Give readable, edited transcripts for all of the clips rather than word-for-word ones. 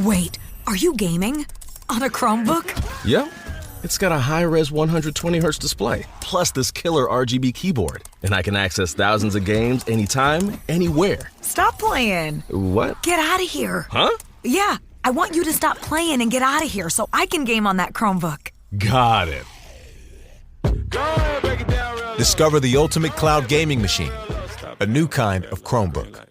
Wait, are you gaming? On a Chromebook? Yep. It's got a high-res 120Hz display, plus this killer RGB keyboard. And I can access thousands of games anytime, anywhere. Stop playing. What? Get out of here. Huh? Yeah, I want you to stop playing and get out of here so I can game on that Chromebook. Got it. Discover the ultimate cloud gaming machine, a new kind of Chromebook.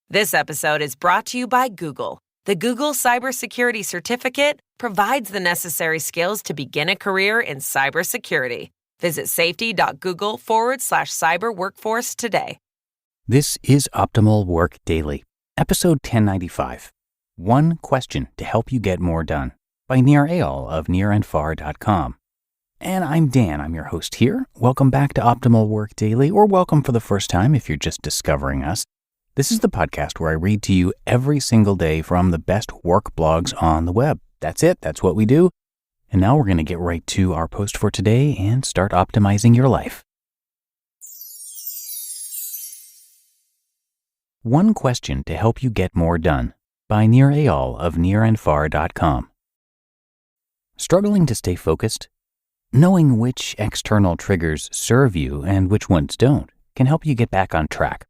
This episode is brought to you by Google. The Google Cybersecurity Certificate provides the necessary skills to begin a career in cybersecurity. Visit safety.google/cyber workforce today. This is Optimal Work Daily, episode 1095. One question to help you get more done, by Nir Eyal of NirAndFar.com. And I'm Dan, I'm your host here. Welcome back to Optimal Work Daily, or welcome for the first time if you're just discovering us. This is the podcast where I read to you every single day from the best work blogs on the web. That's it. That's what we do. And now we're going to get right to our post for today and start optimizing your life. One question to help you get more done, by Nir Eyal of NirAndFar.com. Struggling to stay focused? Knowing which external triggers serve you and which ones don't can help you get back on track.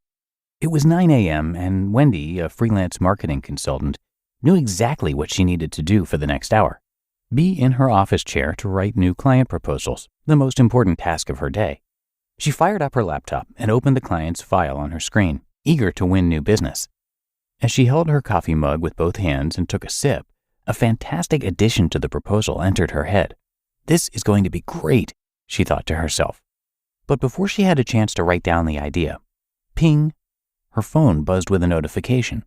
It was 9 a.m. and Wendy, a freelance marketing consultant, knew exactly what she needed to do for the next hour. Be in her office chair to write new client proposals, the most important task of her day. She fired up her laptop and opened the client's file on her screen, eager to win new business. As she held her coffee mug with both hands and took a sip, a fantastic addition to the proposal entered her head. This is going to be great, she thought to herself. But before she had a chance to write down the idea, ping, her phone buzzed with a notification.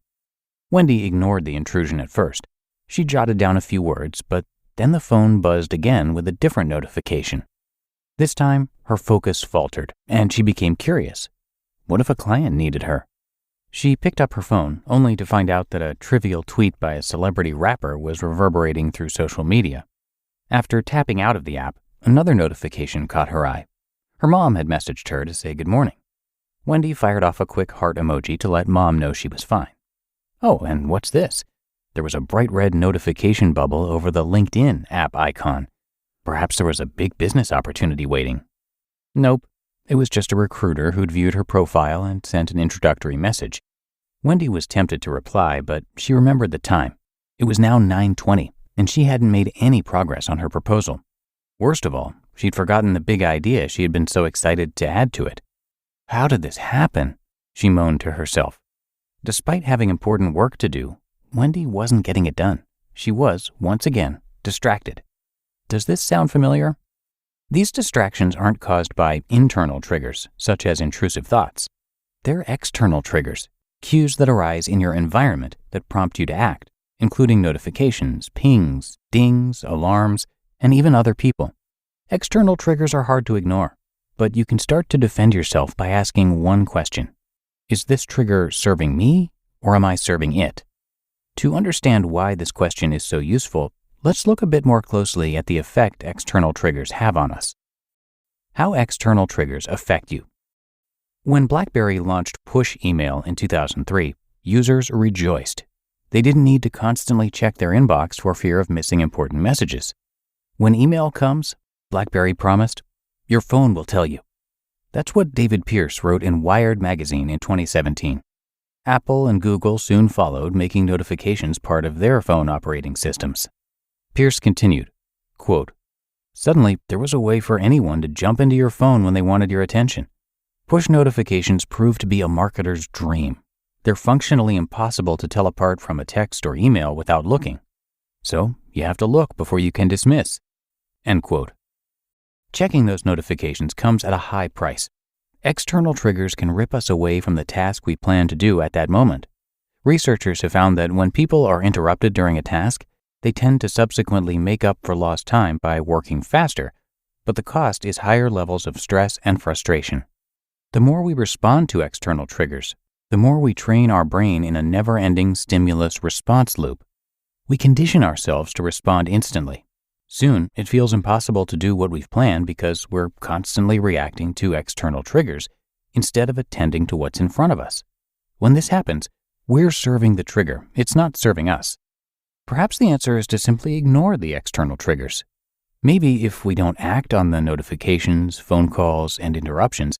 Wendy ignored the intrusion at first. She jotted down a few words, but then the phone buzzed again with a different notification. This time, her focus faltered, and she became curious. What if a client needed her? She picked up her phone, only to find out that a trivial tweet by a celebrity rapper was reverberating through social media. After tapping out of the app, another notification caught her eye. Her mom had messaged her to say good morning. Wendy fired off a quick heart emoji to let Mom know she was fine. Oh, and what's this? There was a bright red notification bubble over the LinkedIn app icon. Perhaps there was a big business opportunity waiting. Nope, it was just a recruiter who'd viewed her profile and sent an introductory message. Wendy was tempted to reply, but she remembered the time. It was now 9:20, and she hadn't made any progress on her proposal. Worst of all, she'd forgotten the big idea she had been so excited to add to it. How did this happen? She moaned to herself. Despite having important work to do, Wendy wasn't getting it done. She was, once again, distracted. Does this sound familiar? These distractions aren't caused by internal triggers, such as intrusive thoughts. They're external triggers, cues that arise in your environment that prompt you to act, including notifications, pings, dings, alarms, and even other people. External triggers are hard to ignore. But you can start to defend yourself by asking one question. Is this trigger serving me, or am I serving it? To understand why this question is so useful, let's look a bit more closely at the effect external triggers have on us. How external triggers affect you. When BlackBerry launched push email in 2003, users rejoiced. They didn't need to constantly check their inbox for fear of missing important messages. When email comes, BlackBerry promised, your phone will tell you. That's what David Pierce wrote in Wired magazine in 2017. Apple and Google soon followed, making notifications part of their phone operating systems. Pierce continued, quote, suddenly, there was a way for anyone to jump into your phone when they wanted your attention. Push notifications proved to be a marketer's dream. They're functionally impossible to tell apart from a text or email without looking. So, you have to look before you can dismiss. End quote. Checking those notifications comes at a high price. External triggers can rip us away from the task we plan to do at that moment. Researchers have found that when people are interrupted during a task, they tend to subsequently make up for lost time by working faster, but the cost is higher levels of stress and frustration. The more we respond to external triggers, the more we train our brain in a never-ending stimulus-response loop. We condition ourselves to respond instantly. Soon, it feels impossible to do what we've planned because we're constantly reacting to external triggers instead of attending to what's in front of us. When this happens, We're serving the trigger. It's not serving us. Perhaps the answer is to simply ignore the external triggers. Maybe if we don't act on the notifications, phone calls, and interruptions,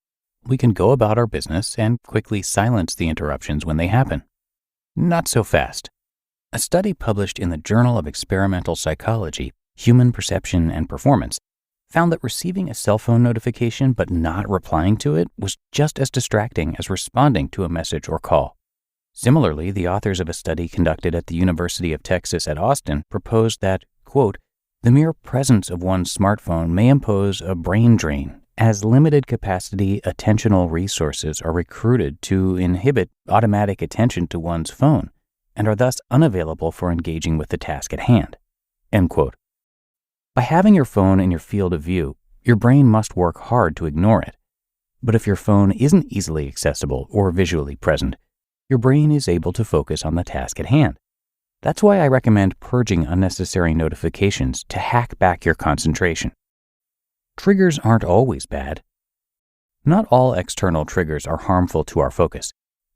we can go about our business and quickly silence the interruptions when they happen. Not so fast. A study published in the Journal of Experimental Psychology, Human Perception and Performance, found that receiving a cell phone notification but not replying to it was just as distracting as responding to a message or call. Similarly, the authors of a study conducted at the University of Texas at Austin proposed that, quote, the mere presence of one's smartphone may impose a brain drain, as limited capacity attentional resources are recruited to inhibit automatic attention to one's phone and are thus unavailable for engaging with the task at hand, end quote. By having your phone in your field of view, your brain must work hard to ignore it. But if your phone isn't easily accessible or visually present, your brain is able to focus on the task at hand. That's why I recommend purging unnecessary notifications to hack back your concentration. Triggers aren't always bad. Not all external triggers are harmful to our focus.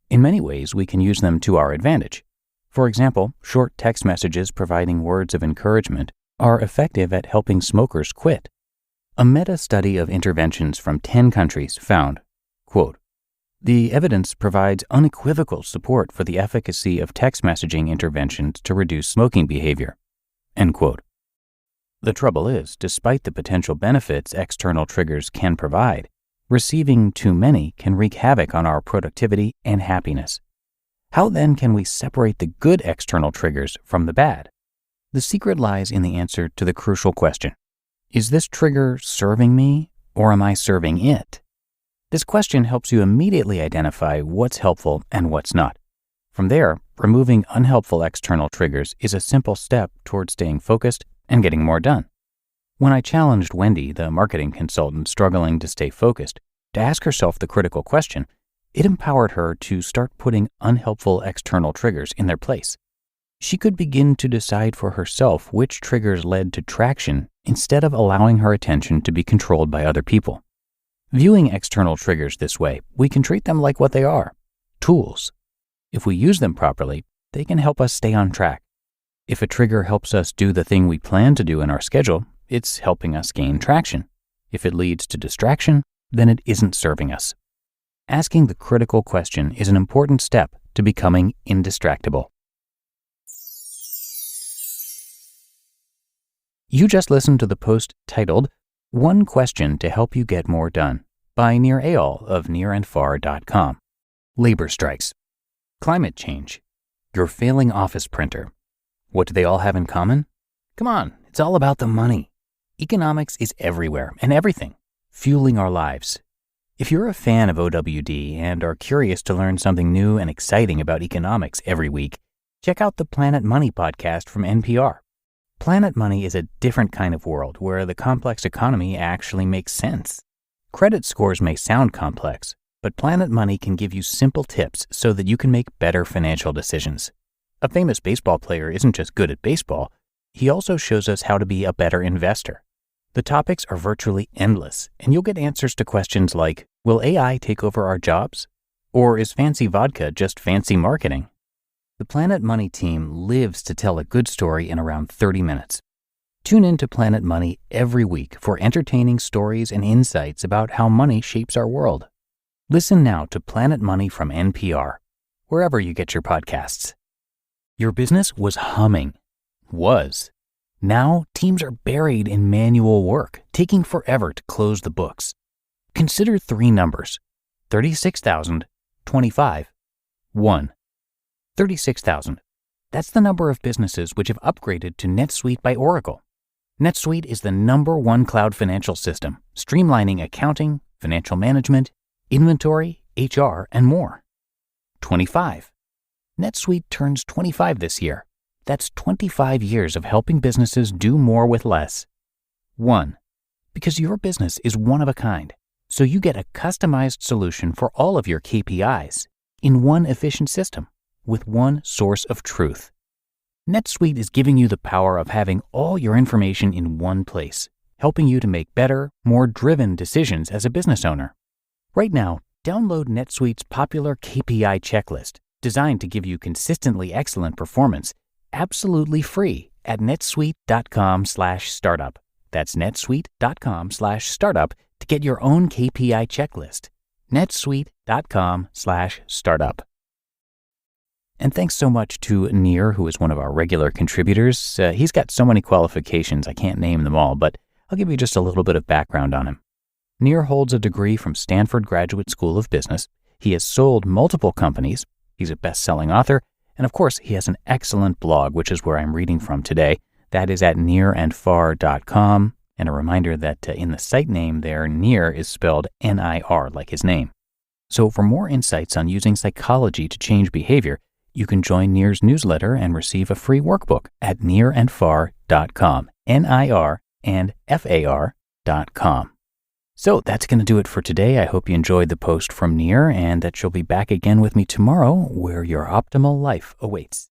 In many ways, we can use them to our advantage. For example, short text messages providing words of encouragement are effective at helping smokers quit. A meta-study of interventions from 10 countries found, quote, the evidence provides unequivocal support for the efficacy of text messaging interventions to reduce smoking behavior, end quote. The trouble is, despite the potential benefits external triggers can provide, receiving too many can wreak havoc on our productivity and happiness. How then can we separate the good external triggers from the bad? The secret lies in the answer to the crucial question, is this trigger serving me or am I serving it? This question helps you immediately identify what's helpful and what's not. From there, removing unhelpful external triggers is a simple step toward staying focused and getting more done. When I challenged Wendy, the marketing consultant struggling to stay focused, to ask herself the critical question, it empowered her to start putting unhelpful external triggers in their place. She could begin to decide for herself which triggers led to traction instead of allowing her attention to be controlled by other people. Viewing external triggers this way, we can treat them like what they are, tools. If we use them properly, they can help us stay on track. If a trigger helps us do the thing we plan to do in our schedule, it's helping us gain traction. If it leads to distraction, then it isn't serving us. Asking the critical question is an important step to becoming indistractable. You just listened to the post titled, One Question to Help You Get More Done by Nir Eyal of NirAndFar.com. Labor strikes. Climate change. Your failing office printer. What do they all have in common? Come on, it's all about the money. Economics is everywhere and everything, fueling our lives. If you're a fan of OWD and are curious to learn something new and exciting about economics every week, check out the Planet Money podcast from NPR. Planet Money is a different kind of world where the complex economy actually makes sense. Credit scores may sound complex, but Planet Money can give you simple tips so that you can make better financial decisions. A famous baseball player isn't just good at baseball, he also shows us how to be a better investor. The topics are virtually endless, and you'll get answers to questions like, will AI take over our jobs? Or is fancy vodka just fancy marketing? The Planet Money team lives to tell a good story in around 30 minutes. Tune in to Planet Money every week for entertaining stories and insights about how money shapes our world. Listen now to Planet Money from NPR, wherever you get your podcasts. Your business was humming. Was. Now, teams are buried in manual work, taking forever to close the books. Consider 3 numbers, 36,000, 25, 1. 36,000. That's the number of businesses which have upgraded to NetSuite by Oracle. NetSuite is the #1 cloud financial system, streamlining accounting, financial management, inventory, HR, and more. 25. NetSuite turns 25 this year. That's 25 years of helping businesses do more with less. 1. Because your business is one of a kind, so you get a customized solution for all of your KPIs in one efficient system with one source of truth. NetSuite is giving you the power of having all your information in one place, helping you to make better, more driven decisions as a business owner. Right now, download NetSuite's popular KPI checklist designed to give you consistently excellent performance, absolutely free at netsuite.com/startup. That's netsuite.com/startup to get your own KPI checklist. netsuite.com/startup. And thanks so much to Nir, who is one of our regular contributors. He's got so many qualifications, I can't name them all, but I'll give you just a little bit of background on him. Nir holds a degree from Stanford Graduate School of Business. He has sold multiple companies. He's a best-selling author. And of course, he has an excellent blog, which is where I'm reading from today. That is at NirAndFar.com. And a reminder that in the site name there, Nir is spelled N-I-R, like his name. So for more insights on using psychology to change behavior, you can join Nir's newsletter and receive a free workbook at NirAndFar.com. NirAndFar.com. So that's going to do it for today. I hope you enjoyed the post from Nir and that you'll be back again with me tomorrow where your optimal life awaits.